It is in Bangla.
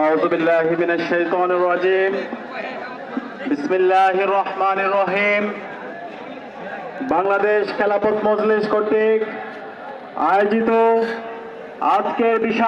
আউযু বিল্লাহি মিনাশ শাইতানির রাজীম। বিসমিল্লাহির রহমানির রহিম। বাংলাদেশ খেলাফত মজলিস কর্তৃক আয়োজিত আজকের বিশাল